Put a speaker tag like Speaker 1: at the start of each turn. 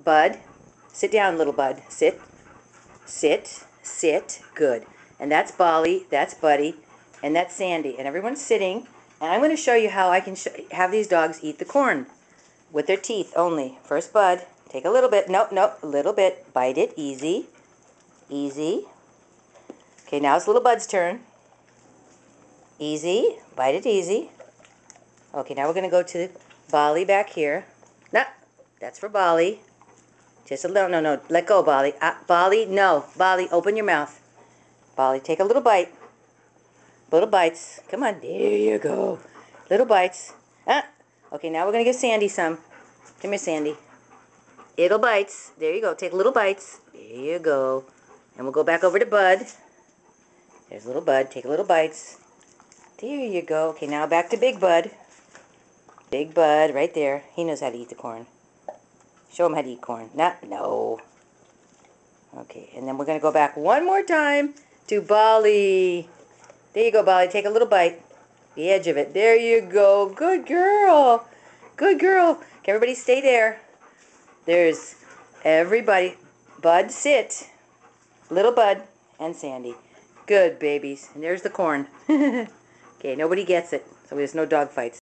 Speaker 1: Bud, sit down, little Bud. Sit, sit, sit. Good. And that's Bolly, that's Buddy, and that's Sandy. And everyone's sitting. And I'm going to show you how I can have these dogs eat the corn with their teeth only. First, Bud, take a little bit. Nope, nope, a little bit. Bite it, easy, easy. Okay, now it's little Bud's turn. Easy, bite it easy. Okay, now we're going to go to Bolly back here. No, that's for Bolly. Just a little, no, let go, Bolly. Bolly, no. Bolly, open your mouth. Bolly, take a little bite. Little bites. Come on, there you go. Little bites. Okay, now we're going to give Sandy some. Come here, Sandy. Little bites. There you go. Take little bites. There you go. And we'll go back over to Bud. There's little Bud. Take little bites. There you go. Okay, now back to Big Bud. Big Bud, right there. He knows how to eat the corn. Show him how to eat corn. No. Okay, and then we're going to go back one more time to Bolly. There you go, Bolly. Take a little bite. The edge of it. There you go. Good girl. Good girl. Okay, everybody stay there. There's everybody. Bud, sit. Little Bud and Sandy. Good babies. And there's the corn. Okay, nobody gets it, so there's no dog fights.